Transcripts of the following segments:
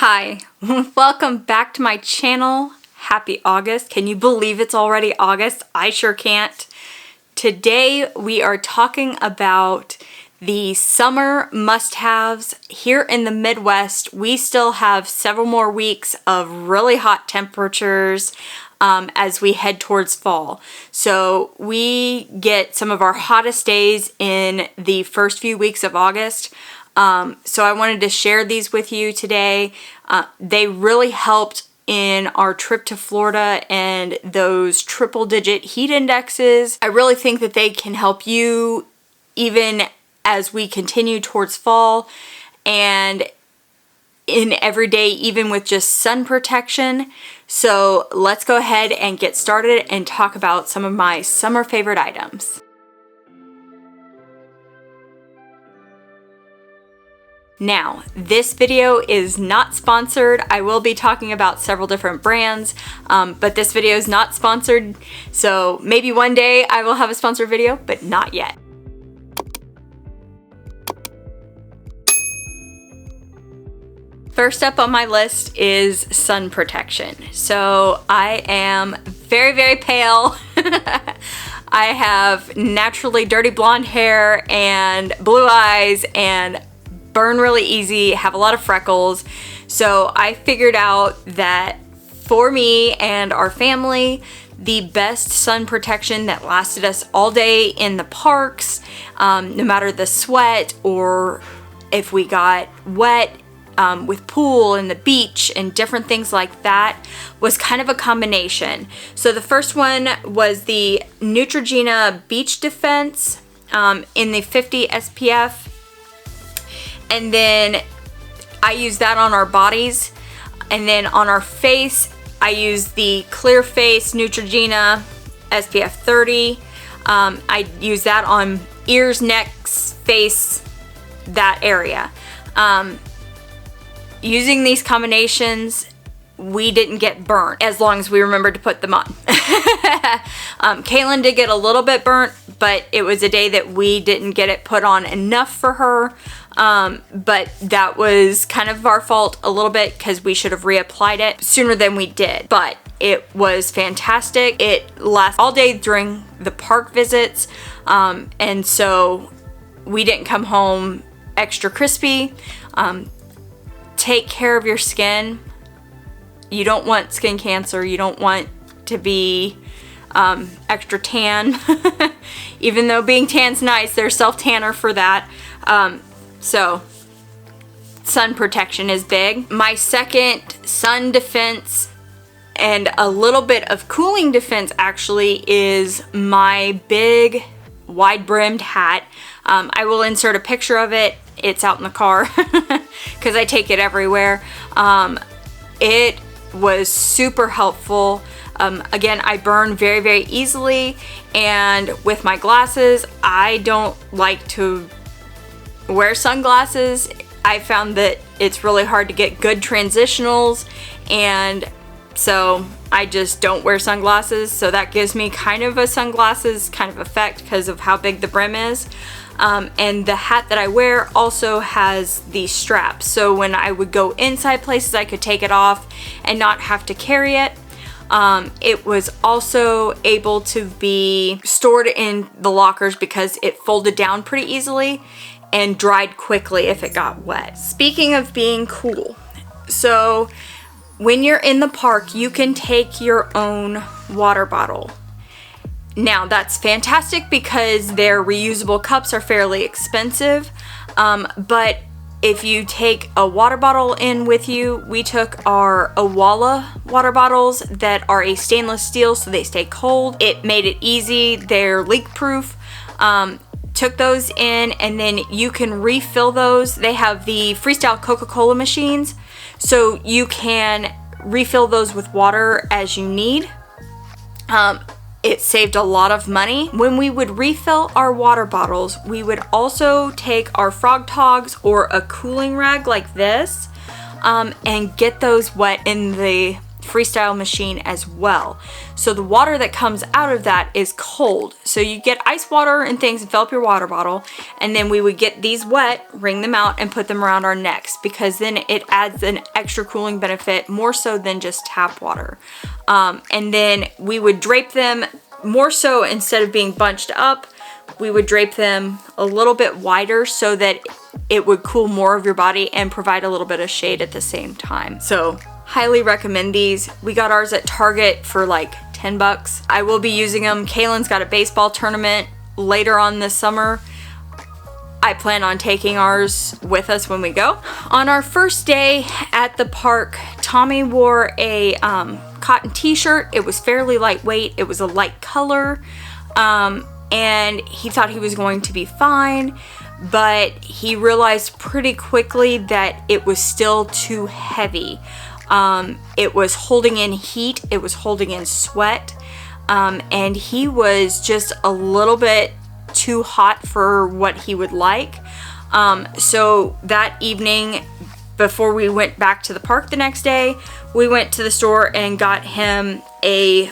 Hi, welcome back to my channel. Happy August. Can you believe it's already August? I sure can't. Today we are talking about the summer must-haves. Here in the Midwest, we still have several more weeks of really hot temperatures as we head towards fall. So we get some of our hottest days in the first few weeks of August. So I wanted to share these with you today. They really helped in our trip to Florida and those triple-digit heat indexes. I really think that they can help you even as we continue towards fall and in every day, even with just sun protection. So let's go ahead and get started and talk about some of my summer favorite items. Now, this video is not sponsored. I will be talking about several different brands, but this video is not sponsored. So maybe one day I will have a sponsored video, but not yet. First up on my list is sun protection. So I am very, very pale. I have naturally dirty blonde hair and blue eyes and burn really easy, have a lot of freckles. So I figured out that for me and our family, the best sun protection that lasted us all day in the parks, no matter the sweat or if we got wet with pool and the beach and different things like that, was kind of a combination. So the first one was the Neutrogena Beach Defense in the 50 SPF. And then I use that on our bodies. And then on our face, I use the Clear Face Neutrogena SPF 30. I use that on ears, necks, face, that area. Using these combinations, we didn't get burnt as long as we remembered to put them on. Caitlin did get a little bit burnt, but it was a day that we didn't get it put on enough for her. But that was kind of our fault a little bit because we should have reapplied it sooner than we did. But it was fantastic. It lasted all day during the park visits. And so we didn't come home extra crispy. Take care of your skin. You don't want skin cancer. You don't want to be extra tan. Even though being tan's nice, there's self-tanner for that. So sun protection is big. My second sun defense and a little bit of cooling defense actually is my big wide brimmed hat. I will insert a picture of it. It's out in the car because I take it everywhere. It was super helpful. Again, I burn very, very easily, and with my glasses, I don't like to wear sunglasses. I found that it's really hard to get good transitionals, and so I just don't wear sunglasses. So that gives me kind of a sunglasses kind of effect because of how big the brim is. And the hat that I wear also has these straps. So when I would go inside places, I could take it off and not have to carry it. It was also able to be stored in the lockers because it folded down pretty easily and dried quickly if it got wet. Speaking of being cool, so when you're in the park, you can take your own water bottle. Now that's fantastic because their reusable cups are fairly expensive, but if you take a water bottle in with you, we took our Owala water bottles that are a stainless steel so they stay cold. It made it easy, they're leak proof. Took those in, and then you can refill those. They have the Freestyle Coca-Cola machines, so you can refill those with water as you need. It saved a lot of money. When we would refill our water bottles, we would also take our Frog Togs or a cooling rag like this and get those wet in the freestyle machine as well. So the water that comes out of that is cold. So you get ice water and things and fill up your water bottle, and then we would get these wet, wring them out, and put them around our necks, because then it adds an extra cooling benefit, more so than just tap water. And then we would drape them more so, instead of being bunched up, we would drape them a little bit wider so that it would cool more of your body and provide a little bit of shade at the same time. So highly recommend these. We got ours at Target for like 10 bucks. I will be using them. Kaylin's got a baseball tournament later on this summer. I plan on taking ours with us when we go. On our first day at the park, Tommy wore a cotton t-shirt. It was fairly lightweight. It was a light color. And he thought he was going to be fine, but he realized pretty quickly that it was still too heavy. It was holding in heat, it was holding in sweat, and he was just a little bit too hot for what he would like. So that evening, before we went back to the park the next day, we went to the store and got him a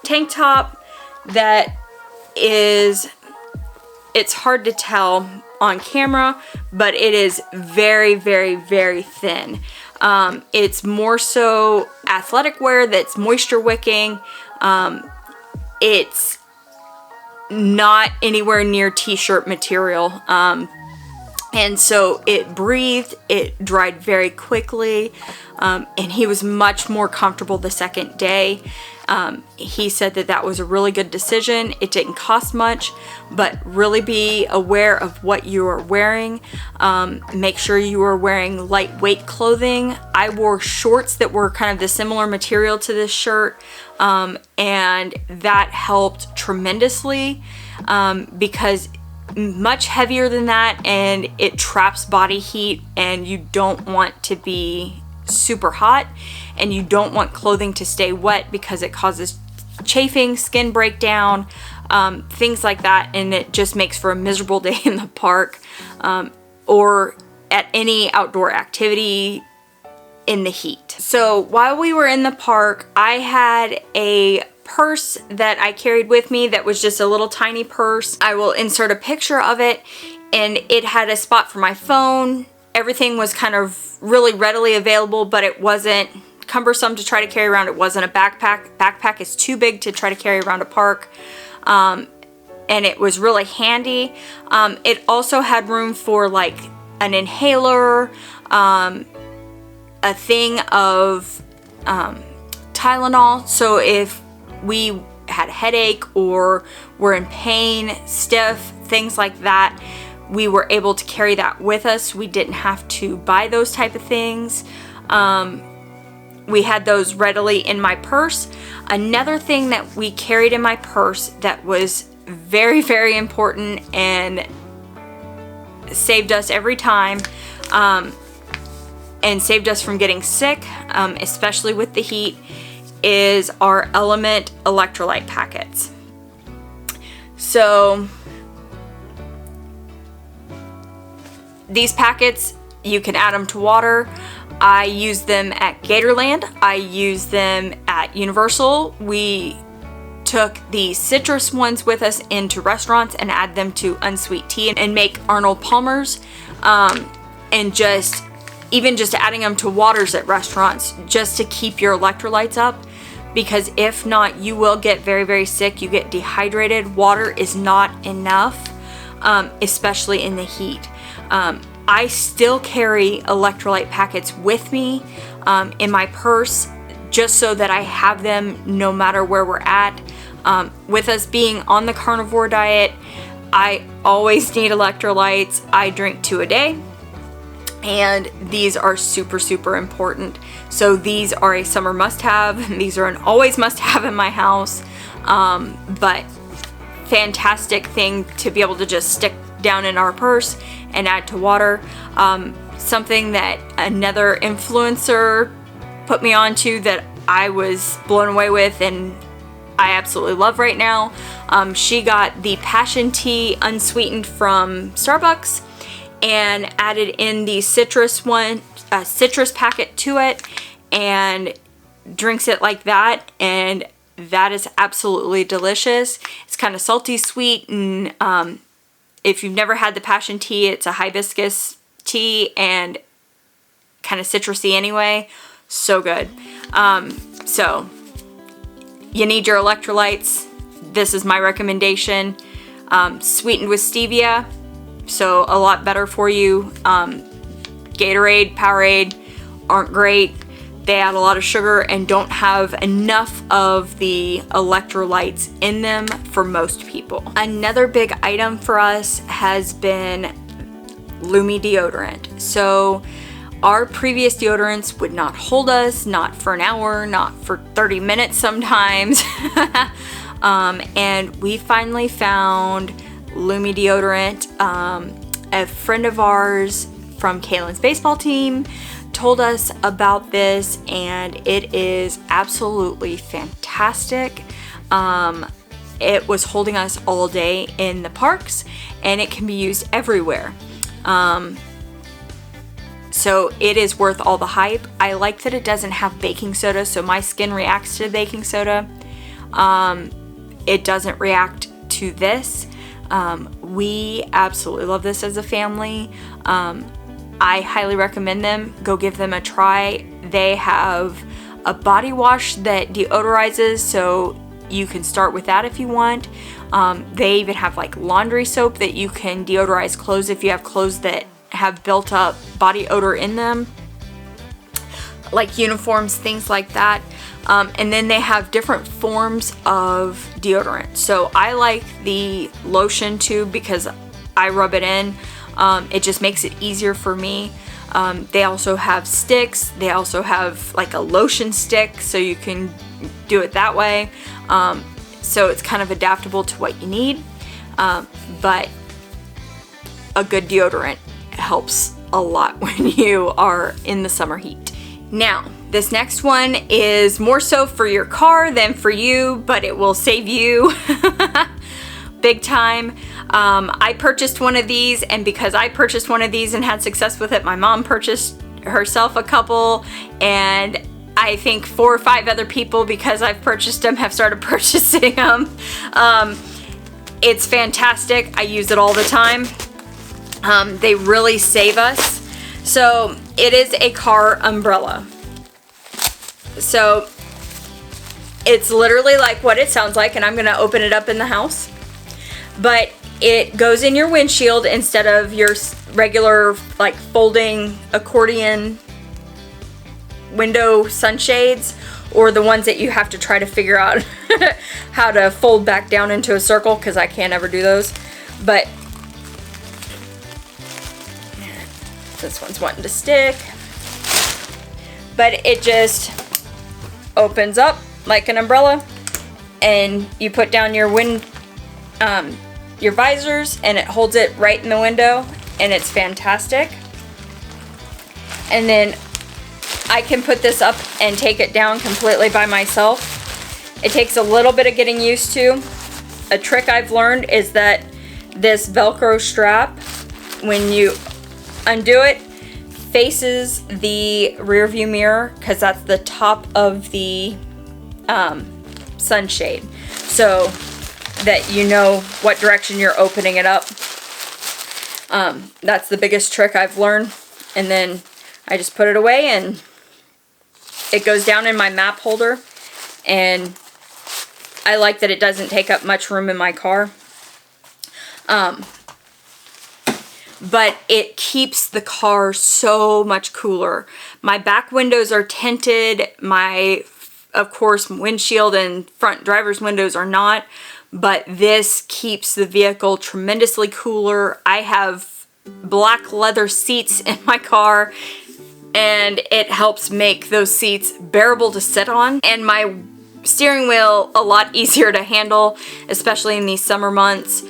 tank top that it's hard to tell on camera, but it is very, very, very thin. It's more so athletic wear that's moisture wicking. It's not anywhere near t-shirt material. And so it breathed, it dried very quickly, and he was much more comfortable the second day. He said that that was a really good decision. It didn't cost much, but really be aware of what you are wearing. Make sure you are wearing lightweight clothing. I wore shorts that were kind of the similar material to this shirt, and that helped tremendously, because much heavier than that, and it traps body heat, and you don't want to be super hot, and you don't want clothing to stay wet because it causes chafing, skin breakdown, things like that, and it just makes for a miserable day in the park, or at any outdoor activity in the heat. So while we were in the park, I had a purse that I carried with me that was just a little tiny purse. I will insert a picture of it, and it had a spot for my phone. Everything was kind of really readily available, but it wasn't cumbersome to try to carry around. It wasn't a backpack. Backpack is too big to try to carry around a park, and it was really handy. It also had room for like an inhaler, a thing of Tylenol, so if we had a headache or were in pain, stiff, things like that, we were able to carry that with us. We didn't have to buy those type of things. We had those readily in my purse. Another thing that we carried in my purse that was very, very important and saved us every time, and saved us from getting sick, especially with the heat, is our LMNT electrolyte packets. So these packets, you can add them to water. I use them at Gatorland. I use them at Universal. We took the citrus ones with us into restaurants and add them to unsweet tea and make Arnold Palmer's, and just adding them to waters at restaurants just to keep your electrolytes up, because if not, you will get very, very sick. You get dehydrated. Water is not enough, especially in the heat. I still carry electrolyte packets with me in my purse, just so that I have them no matter where we're at. With us being on the carnivore diet, I always need electrolytes. I drink 2 a day. And these are super, super important. So these are a summer must-have. These are an always must-have in my house. But fantastic thing to be able to just stick down in our purse and add to water. Something that another influencer put me onto that I was blown away with and I absolutely love right now. She got the passion tea unsweetened from Starbucks and added in the citrus packet to it, and drinks it like that, and that is absolutely delicious. It's kind of salty sweet, and if you've never had the passion tea, it's a hibiscus tea and kind of citrusy anyway. So good. So you need your electrolytes. This is my recommendation. Sweetened with stevia, so a lot better for you. Gatorade, Powerade aren't great. They add a lot of sugar and don't have enough of the electrolytes in them for most people. Another big item for us has been LuMe deodorant. So our previous deodorants would not hold us, not for an hour, not for 30 minutes sometimes. And we finally found LuMe deodorant. A friend of ours from Kaylin's baseball team told us about this, and it is absolutely fantastic. It was holding us all day in the parks, and it can be used everywhere. So it is worth all the hype. I like that it doesn't have baking soda, so my skin reacts to baking soda. It doesn't react to this. We absolutely love this as a family. I highly recommend them. Go give them a try. They have a body wash that deodorizes, so you can start with that if you want. They even have like laundry soap that you can deodorize clothes if you have clothes that have built up body odor in them, like uniforms, things like that. And then they have different forms of deodorant. So I like the lotion tube because I rub it in. It just makes it easier for me. They also have sticks. They also have like a lotion stick, so you can do it that way. So it's kind of adaptable to what you need. But a good deodorant helps a lot when you are in the summer heat. Now, this next one is more so for your car than for you, but it will save you big time. I purchased one of these, and because I purchased one of these and had success with it, my mom purchased herself a couple, and I think 4 or 5 other people, because I've purchased them, have started purchasing them. It's fantastic. I use it all the time. They really save us. So it is a car umbrella. So it's literally like what it sounds like, and I'm gonna open it up in the house. But it goes in your windshield instead of your regular like folding accordion window sunshades, or the ones that you have to try to figure out how to fold back down into a circle, because I can't ever do those. But this one's wanting to stick. But it just opens up like an umbrella, and you put down your visors, and it holds it right in the window, and it's fantastic. And then I can put this up and take it down completely by myself. It takes a little bit of getting used to. A trick I've learned is that this Velcro strap, when you undo it, faces the rear view mirror, because that's the top of the sunshade, so that you know what direction you're opening it up. That's the biggest trick I've learned. And then I just put it away, and it goes down in my map holder, and I like that it doesn't take up much room in my car. But it keeps the car so much cooler. My back windows are tinted. My, of course, windshield and front driver's windows are not. But this keeps the vehicle tremendously cooler. I have black leather seats in my car, and it helps make those seats bearable to sit on. And my steering wheel a lot easier to handle, especially in these summer months.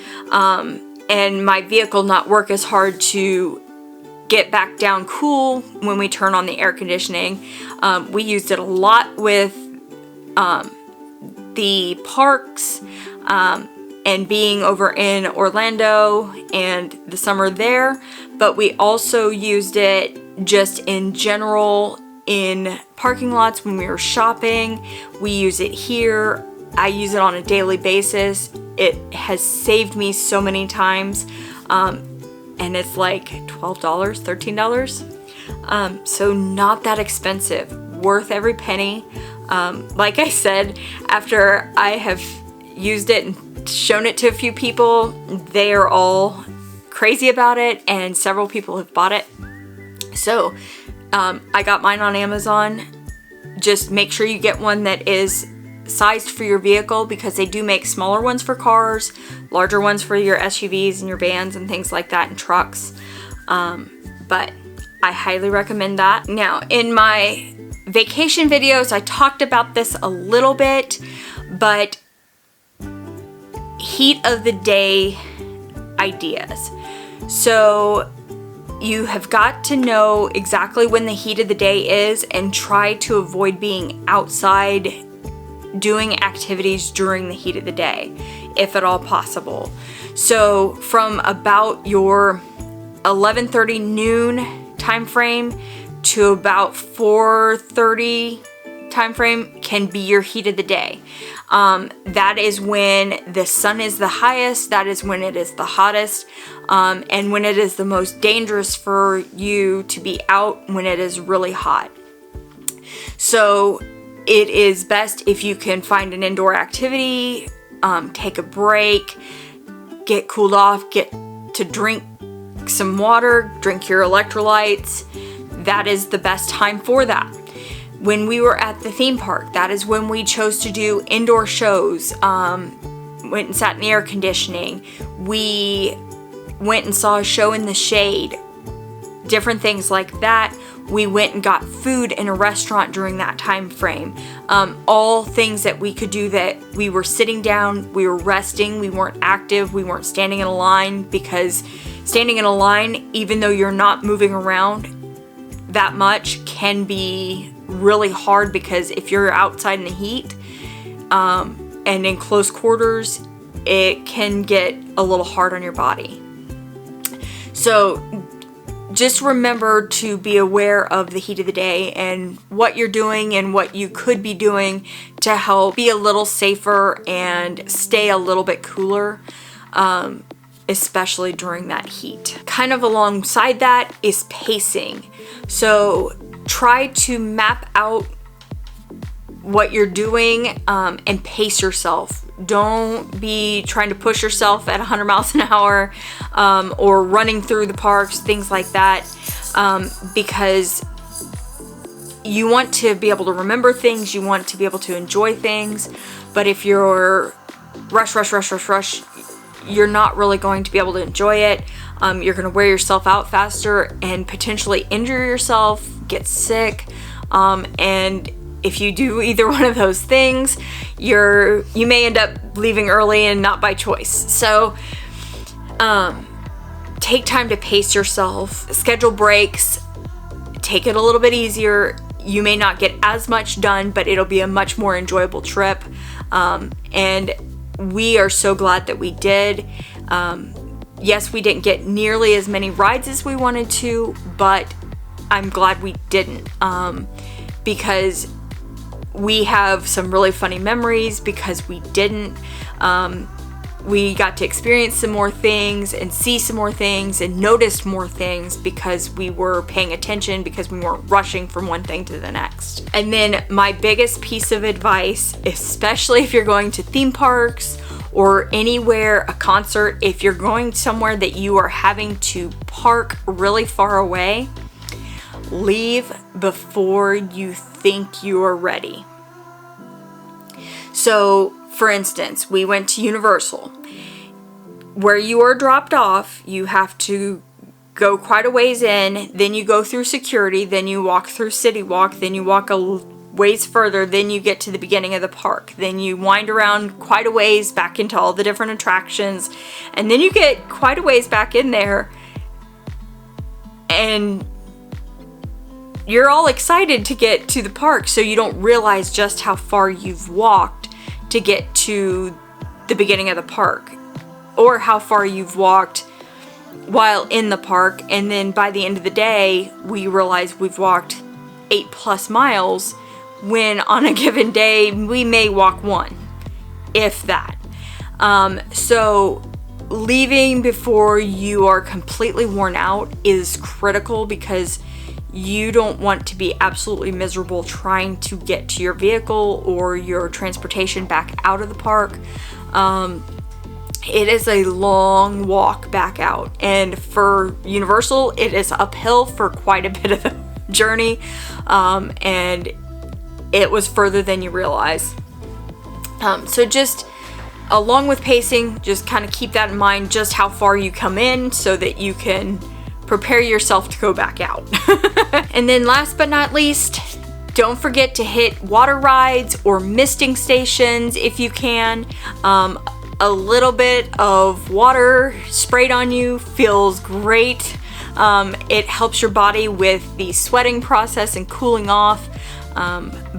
And my vehicle not work as hard to get back down cool when we turn on the air conditioning. We used it a lot with the parks and being over in Orlando and the summer there, but we also used it just in general in parking lots when we were shopping. We use it here. I use it on a daily basis. It has saved me so many times. And it's like $12, $13. So not that expensive, worth every penny. Like I said, after I have used it and shown it to a few people, they are all crazy about it, and several people have bought it. So I got mine on Amazon. Just make sure you get one that is sized for your vehicle, because they do make smaller ones for cars, larger ones for your SUVs and your vans and things like that, and trucks. But I highly recommend that. Now, in my vacation videos, I talked about this a little bit, but heat of the day ideas. So you have got to know exactly when the heat of the day is, and try to avoid being outside doing activities during the heat of the day, if at all possible. So from about your 11:30 noon time frame to about 4:30 time frame can be your heat of the day. That is when the sun is the highest, that is when it is the hottest, and when it is the most dangerous for you to be out, when it is really hot. So it is best if you can find an indoor activity, take a break, get cooled off, get to drink some water, drink your electrolytes. That is the best time for that. When we were at the theme park, that is when we chose to do indoor shows. Went and sat in the air conditioning. We went and saw a show in the shade. Different things like that. We went and got food in a restaurant during that time frame. All things that we could do that we were sitting down, we were resting, we weren't active, we weren't standing in a line, because standing in a line, even though you're not moving around that much, can be really hard, because if you're outside in the heat and in close quarters, it can get a little hard on your body. So just remember to be aware of the heat of the day and what you're doing and what you could be doing to help be a little safer and stay a little bit cooler, especially during that heat. Kind of alongside that is pacing. So try to map out what you're doing and pace yourself. Don't be trying to push yourself at 100 miles an hour or running through the parks, things like that, because you want to be able to remember things, you want to be able to enjoy things, but if you're rush, you're not really going to be able to enjoy it. You're going to wear yourself out faster and potentially injure yourself, get sick, and if you do either one of those things, you may end up leaving early and not by choice. So take time to pace yourself, schedule breaks, take it a little bit easier. You may not get as much done, but it'll be a much more enjoyable trip. And we are so glad that we did. Yes, we didn't get nearly as many rides as we wanted to, but I'm glad we didn't, because we have some really funny memories because we didn't. We got to experience some more things and see some more things and noticed more things because we were paying attention, because we weren't rushing from one thing to the next. And then my biggest piece of advice, especially if you're going to theme parks or anywhere, a concert, if you're going somewhere that you are having to park really far away, leave before you think you are ready. So, for instance, we went to Universal. Where you are dropped off, you have to go quite a ways in, then you go through security, then you walk through City Walk, then you walk a ways further, then you get to the beginning of the park, then you wind around quite a ways back into all the different attractions, and then you get quite a ways back in there, and you're all excited to get to the park, so you don't realize just how far you've walked to get to the beginning of the park, or how far you've walked while in the park. And then by the end of the day, we realize we've walked 8+ miles, when on a given day we may walk 1, if that. So leaving before you are completely worn out is critical, because you don't want to be absolutely miserable trying to get to your vehicle or your transportation back out of the park. It is a long walk back out, and for Universal it is uphill for quite a bit of the journey, and it was further than you realize. So just along with pacing, just kind of keep that in mind, just how far you come in, so that you can prepare yourself to go back out. And then last but not least, don't forget to hit water rides or misting stations if you can. A little bit of water sprayed on you feels great. It helps your body with the sweating process and cooling off.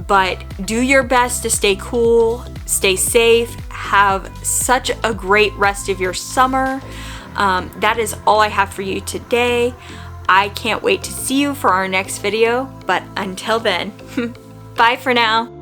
But do your best to stay cool, stay safe, have such a great rest of your summer. That is all I have for you today. I can't wait to see you for our next video, but until then, bye for now.